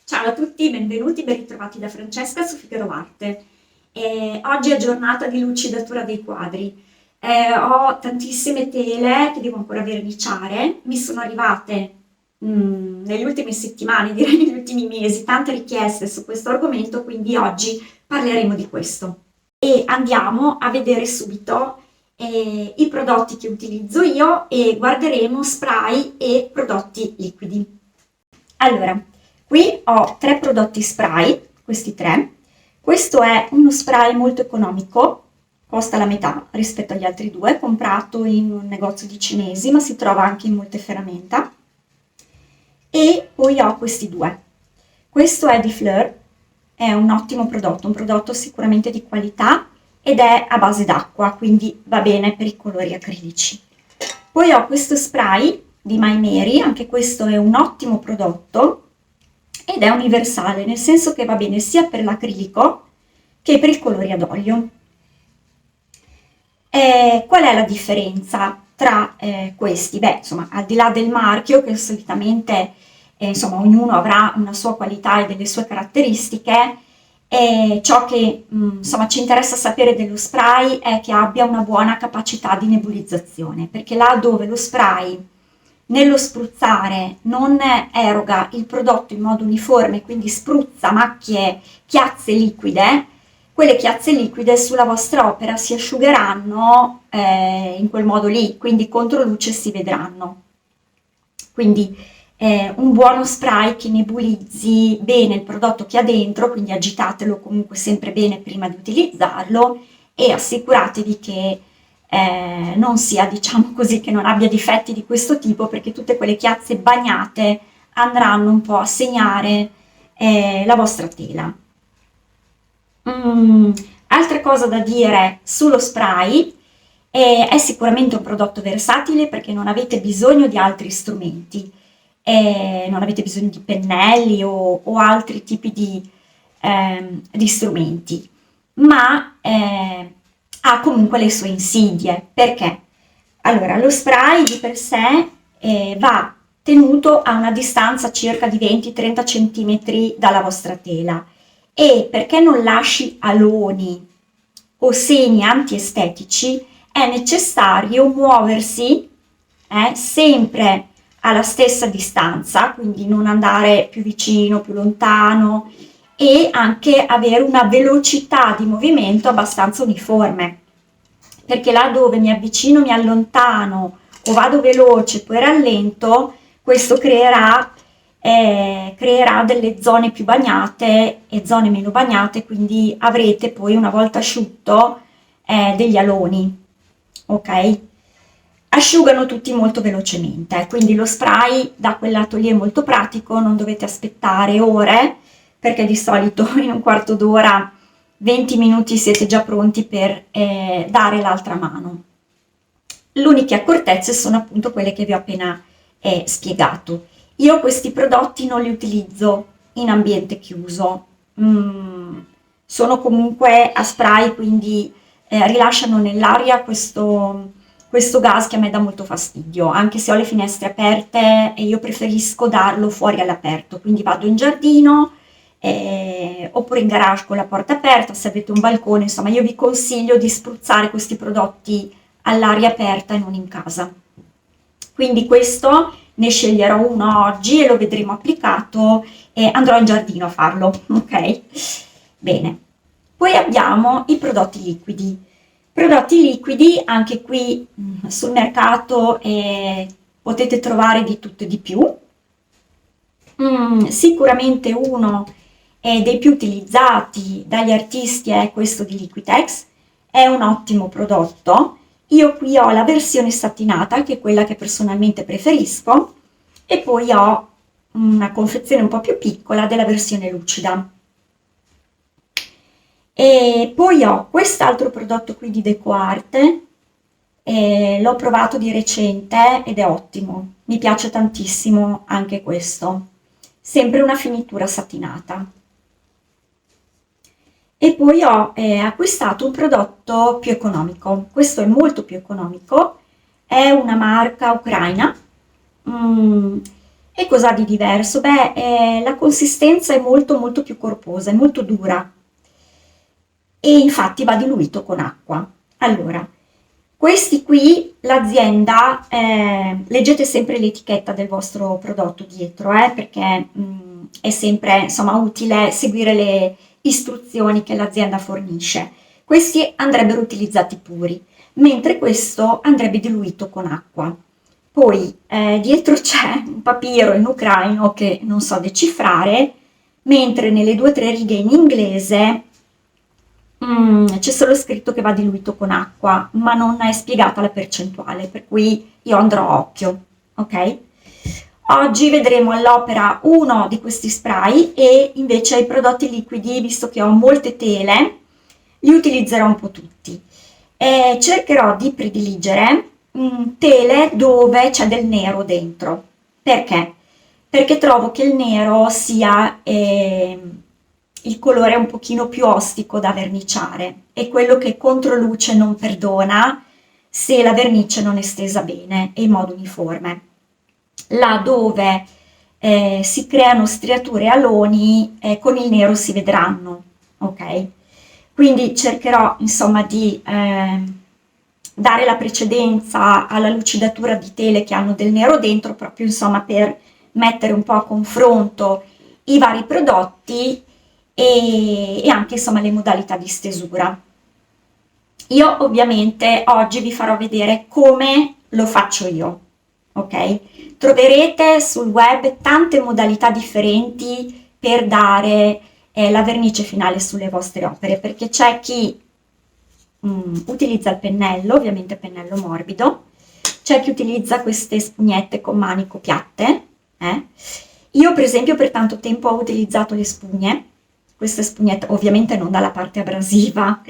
Ciao a tutti, benvenuti, ben ritrovati da Francesca su Figaro Arte. Oggi è giornata di lucidatura dei quadri. Ho tantissime tele che devo ancora verniciare, mi sono arrivate nelle ultime settimane, direi negli ultimi mesi, tante richieste su questo argomento, quindi oggi parleremo di questo. E andiamo a vedere subito i prodotti che utilizzo io e guarderemo spray e prodotti liquidi. Allora, qui ho tre prodotti spray, questi tre. Questo è uno spray molto economico, costa la metà rispetto agli altri due, comprato in un negozio di cinesi, ma si trova anche in molte ferramenta. E poi ho questi due. Questo è di Fleur, è un prodotto sicuramente di qualità ed è a base d'acqua, quindi va bene per i colori acrilici. Poi ho questo spray di My Mary, anche questo è un ottimo prodotto ed è universale, nel senso che va bene sia per l'acrilico che per i colori ad olio. Qual è la differenza tra questi? Beh, insomma, al di là del marchio, che solitamente insomma, ognuno avrà una sua qualità e delle sue caratteristiche, ciò che insomma, ci interessa sapere dello spray è che abbia una buona capacità di nebulizzazione, perché là dove lo spray nello spruzzare non eroga il prodotto in modo uniforme, quindi spruzza macchie, chiazze liquide, quelle chiazze liquide sulla vostra opera si asciugheranno in quel modo lì, quindi contro luce si vedranno. Quindi un buono spray che nebulizzi bene il prodotto che ha dentro, quindi agitatelo comunque sempre bene prima di utilizzarlo e assicuratevi che non sia, diciamo così, che non abbia difetti di questo tipo, perché tutte quelle chiazze bagnate andranno un po' a segnare la vostra tela. Mm, Altra cosa da dire sullo spray, è sicuramente un prodotto versatile perché non avete bisogno di altri strumenti, non avete bisogno di pennelli o altri tipi di strumenti, ma ha comunque le sue insidie. Perché? Allora, lo spray di per sé va tenuto a una distanza circa di 20-30 cm dalla vostra tela e perché non lasci aloni o segni antiestetici è necessario muoversi sempre alla stessa distanza, quindi non andare più vicino, più lontano e anche avere una velocità di movimento abbastanza uniforme, perché là dove mi avvicino, mi allontano o vado veloce, poi rallento, questo creerà delle zone più bagnate e zone meno bagnate, quindi avrete poi una volta asciutto degli aloni, ok? Asciugano tutti molto velocemente, quindi lo spray da quel lato lì è molto pratico, non dovete aspettare ore, perché di solito in un quarto d'ora, 20 minuti siete già pronti per dare l'altra mano. Le uniche accortezze sono appunto quelle che vi ho appena spiegato. Io questi prodotti non li utilizzo in ambiente chiuso, mm, sono comunque a spray, quindi rilasciano nell'aria questo gas che a me dà molto fastidio, anche se ho le finestre aperte e io preferisco darlo fuori all'aperto, quindi vado in giardino oppure in garage con la porta aperta, se avete un balcone, insomma io vi consiglio di spruzzare questi prodotti all'aria aperta e non in casa. Quindi questo ne sceglierò uno oggi e lo vedremo applicato e andrò in giardino a farlo, ok? Bene. Poi abbiamo i prodotti liquidi. Prodotti liquidi, anche qui sul mercato potete trovare di tutto e di più. Sicuramente uno dei più utilizzati dagli artisti è questo di Liquitex, è un ottimo prodotto. Io qui ho la versione satinata, che è quella che personalmente preferisco, e poi ho una confezione un po' più piccola della versione lucida. E poi ho quest'altro prodotto qui di DecoArt, l'ho provato di recente ed è ottimo, mi piace tantissimo anche questo, sempre una finitura satinata. E poi ho acquistato un prodotto più economico, questo è molto più economico, è una marca ucraina, mm, E cosa ha di diverso? Beh, la consistenza è molto molto più corposa, è molto dura e infatti va diluito con acqua. Allora, questi qui l'azienda, leggete sempre l'etichetta del vostro prodotto dietro, perché è sempre insomma utile seguire le istruzioni che l'azienda fornisce. Questi andrebbero utilizzati puri, mentre questo andrebbe diluito con acqua. Poi dietro c'è un papiro in ucraino che non so decifrare, mentre nelle due o tre righe in inglese c'è solo scritto che va diluito con acqua, ma non è spiegata la percentuale, per cui io andrò a occhio, ok? Oggi vedremo all'opera uno di questi spray e invece i prodotti liquidi, visto che ho molte tele, li utilizzerò un po' tutti. Cercherò di prediligere tele dove c'è del nero dentro. Perché? Perché trovo che il nero sia il colore un pochino più ostico da verniciare, è quello che contro luce non perdona se la vernice non è stesa bene e in modo uniforme. Là dove si creano striature e aloni, con il nero si vedranno, ok? Quindi cercherò insomma di dare la precedenza alla lucidatura di tele che hanno del nero dentro, proprio insomma per mettere un po' a confronto i vari prodotti e anche insomma le modalità di stesura. Io ovviamente oggi vi farò vedere come lo faccio io, ok? Troverete sul web tante modalità differenti per dare la vernice finale sulle vostre opere, perché c'è chi utilizza il pennello, ovviamente pennello morbido, c'è chi utilizza queste spugnette con manico piatte, eh? Io per esempio per tanto tempo ho utilizzato le spugne, queste spugnette ovviamente non dalla parte abrasiva,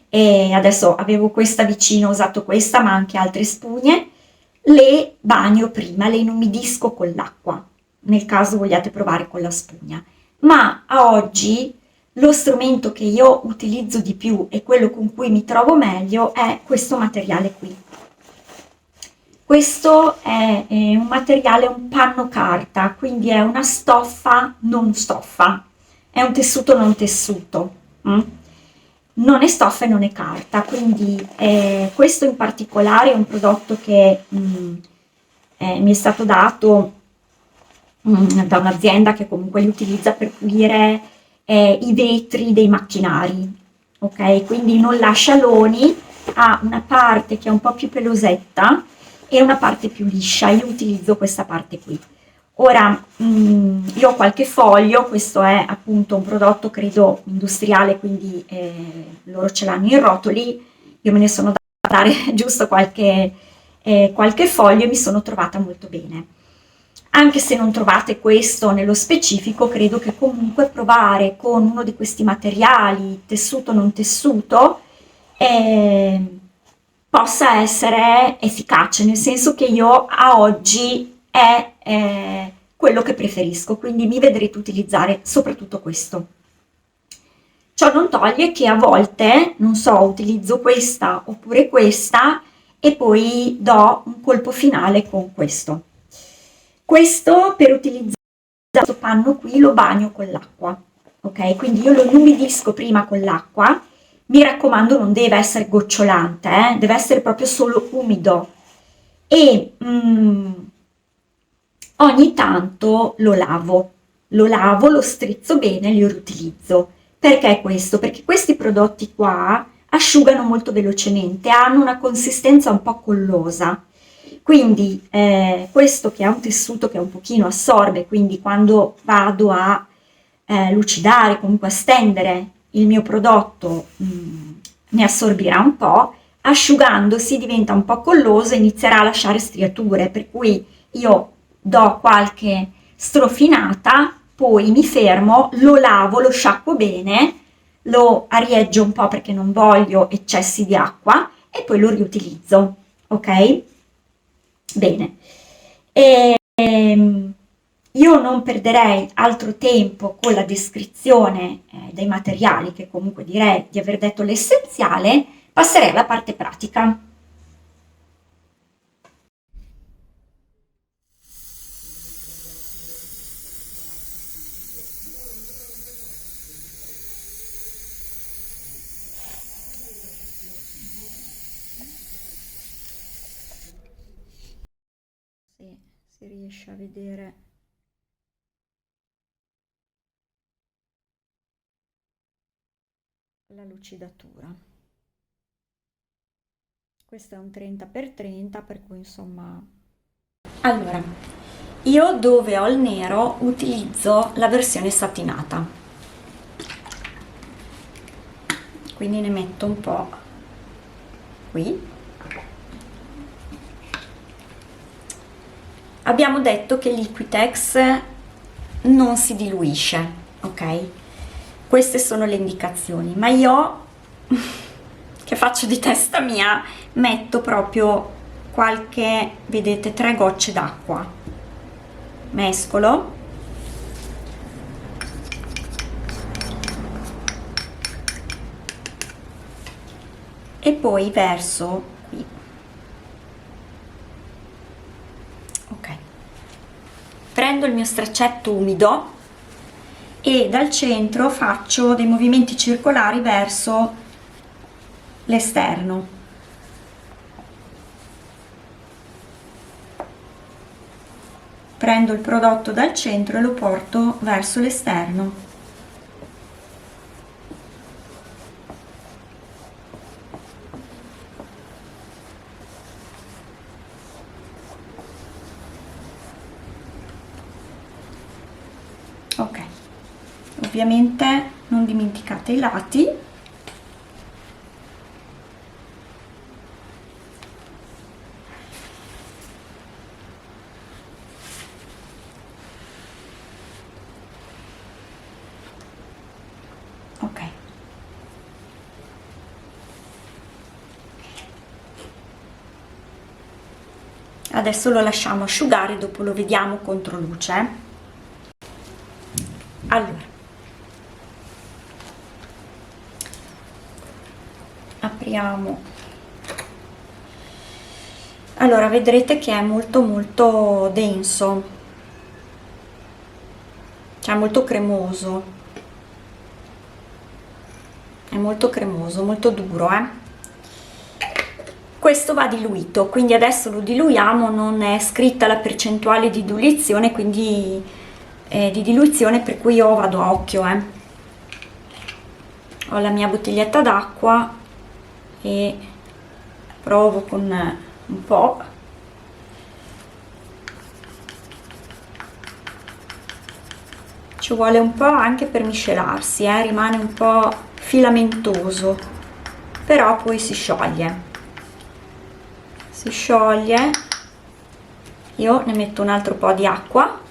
e adesso avevo questa vicino, ho usato questa ma anche altre spugne, le bagno prima, le inumidisco con l'acqua, nel caso vogliate provare con la spugna, ma a oggi lo strumento che io utilizzo di più e quello con cui mi trovo meglio è questo materiale qui. Questo è un materiale, un panno carta, quindi è una stoffa non stoffa, è un tessuto non tessuto. Non è stoffa e non è carta, quindi questo in particolare è un prodotto che mi è stato dato da un'azienda che comunque li utilizza per pulire i vetri dei macchinari, ok? Quindi non lascia aloni, ha una parte che è un po' più pelosetta e una parte più liscia. Io utilizzo questa parte qui. Ora, io ho qualche foglio, questo è appunto un prodotto credo industriale, quindi loro ce l'hanno in rotoli, io me ne sono da dare giusto qualche foglio e mi sono trovata molto bene. Anche se non trovate questo nello specifico, credo che comunque provare con uno di questi materiali, tessuto o non tessuto, eh, possa essere efficace, nel senso che io a oggi è quello che preferisco, quindi mi vedrete utilizzare soprattutto questo. Ciò non toglie che a volte, non so, utilizzo questa oppure questa e poi do un colpo finale con questo. Questo per utilizzare questo panno qui lo bagno con l'acqua, ok? Quindi io lo inumidisco prima con l'acqua, mi raccomando non deve essere gocciolante, deve essere proprio solo umido e ogni tanto lo lavo, lo strizzo bene e lo riutilizzo. Perché questo? Perché questi prodotti qua asciugano molto velocemente, hanno una consistenza un po' collosa. Quindi questo che ha un tessuto che un pochino assorbe, quindi quando vado a lucidare, comunque a stendere il mio prodotto, ne assorbirà un po', asciugandosi diventa un po' colloso e inizierà a lasciare striature, per cui io do qualche strofinata, poi mi fermo, lo lavo, lo sciacquo bene, lo arieggio un po' perché non voglio eccessi di acqua e poi lo riutilizzo, ok? Bene. Io non perderei altro tempo con la descrizione dei materiali, che comunque direi di aver detto l'essenziale, passerei alla parte pratica. riesce a vedere la lucidatura. Questo è un 30x30, per cui insomma... Allora, io dove ho il nero utilizzo la versione satinata, quindi ne metto un po' qui. Abbiamo detto che Liquitex non si diluisce, ok? Queste sono le indicazioni, ma io che faccio di testa mia metto proprio qualche, vedete, 3 gocce d'acqua, mescolo e poi verso qui. Ok, prendo il mio straccetto umido e dal centro faccio dei movimenti circolari verso l'esterno. Prendo il prodotto dal centro e lo porto verso l'esterno. Ok, ovviamente non dimenticate i lati. Ok, adesso lo lasciamo asciugare, dopo lo vediamo contro luce. Allora, apriamo. Allora, vedrete che è molto denso, cioè molto cremoso, è molto cremoso, molto duro, Questo va diluito, quindi adesso lo diluiamo, non è scritta la percentuale di diluizione, quindi di diluizione, per cui io vado a occhio, Ho la mia bottiglietta d'acqua e provo con un po'. Ci vuole un po' anche per miscelarsi, rimane un po' filamentoso, però poi si scioglie. Si scioglie. Io ne metto un altro po' di acqua.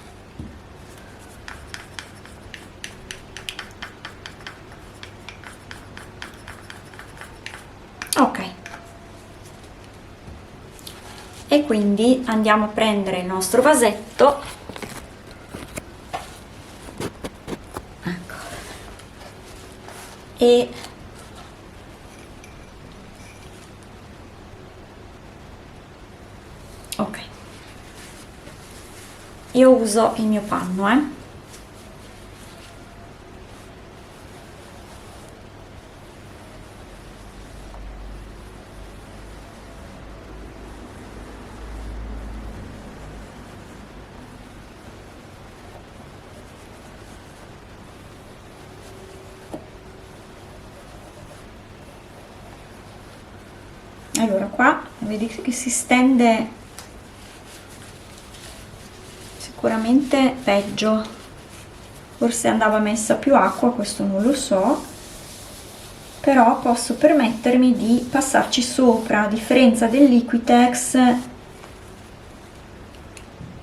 Ok. E quindi andiamo a prendere il nostro vasetto. Ecco. E ok, io uso il mio panno, Allora qua vedete che si stende sicuramente peggio, forse andava messa più acqua, questo non lo so, però posso permettermi di passarci sopra, a differenza del Liquitex.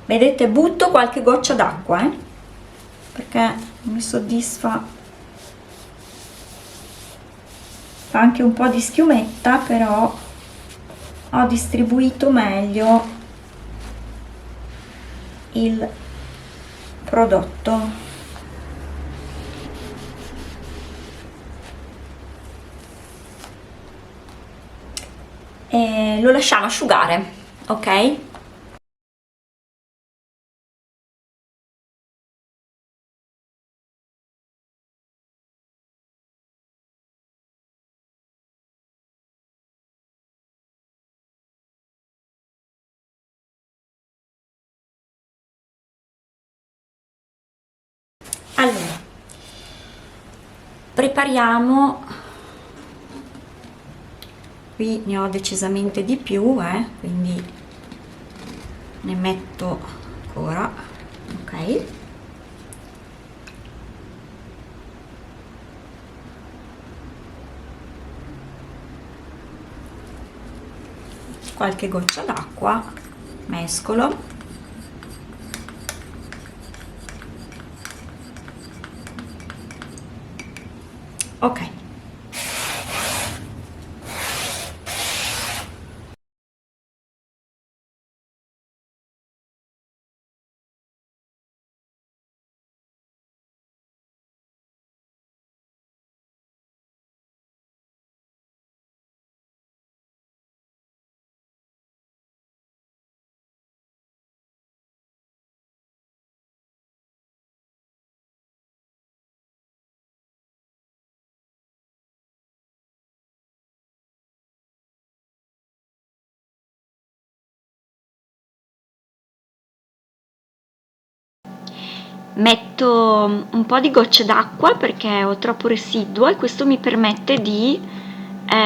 Vedete, butto qualche goccia d'acqua, perché non mi soddisfa, fa anche un po' di schiumetta, però ho distribuito meglio il prodotto. E lo lasciamo asciugare, ok? Prepariamo, qui ne ho decisamente di più, quindi ne metto ancora, ok. Qualche goccia d'acqua, mescolo. Ok. Metto un po' di gocce d'acqua perché ho troppo residuo e questo mi permette di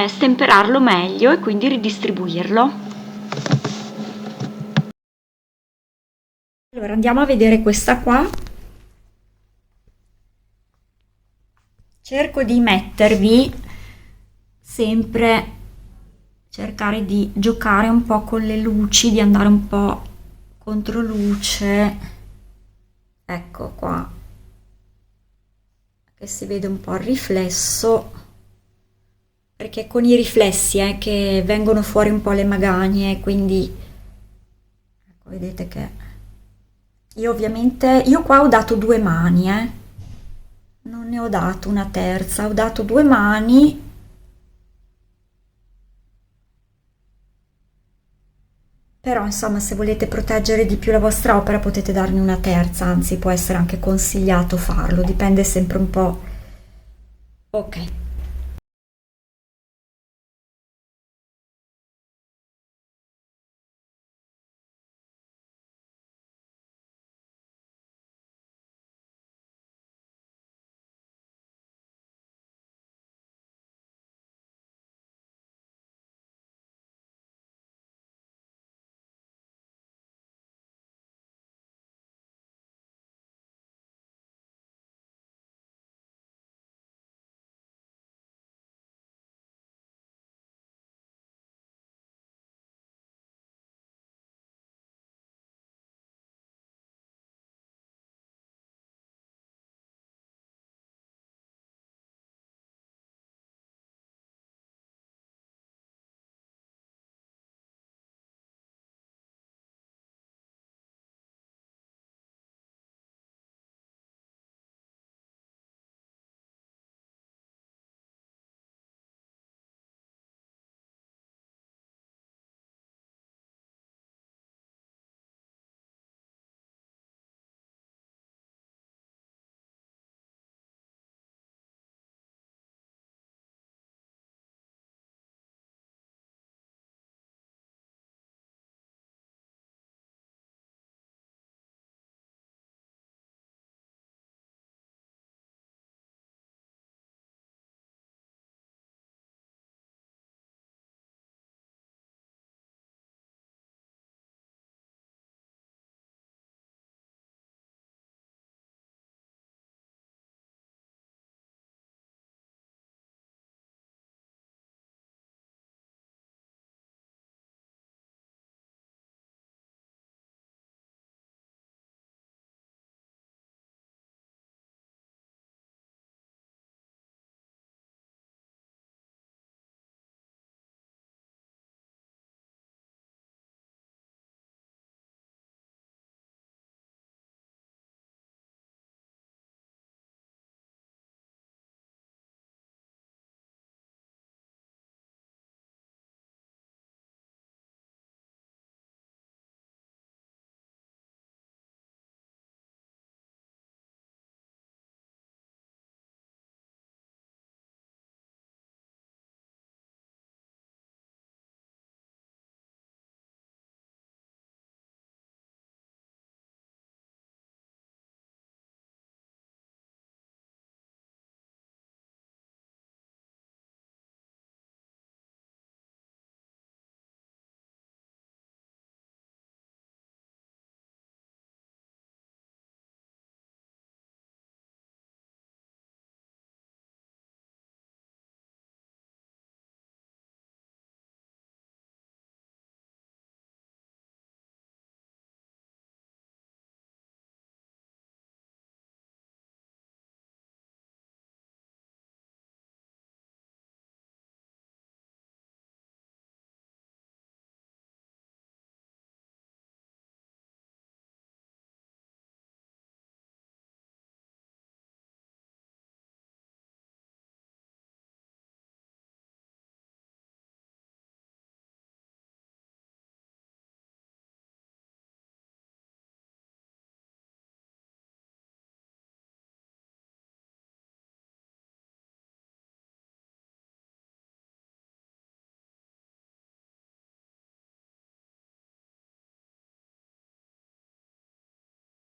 stemperarlo meglio e quindi ridistribuirlo. Allora andiamo a vedere questa qua. Cerco di mettervi sempre, cercare di giocare un po' con le luci, di andare un po' contro luce. Ecco qua, che si vede un po' il riflesso, perché con i riflessi che vengono fuori un po' le magagne, quindi ecco, vedete che io ovviamente, io qua ho dato 2 mani, non ne ho dato una terza, ho dato 2 mani. Però insomma se volete proteggere di più la vostra opera potete darne una terza, anzi può essere anche consigliato farlo, dipende sempre un po'. Ok.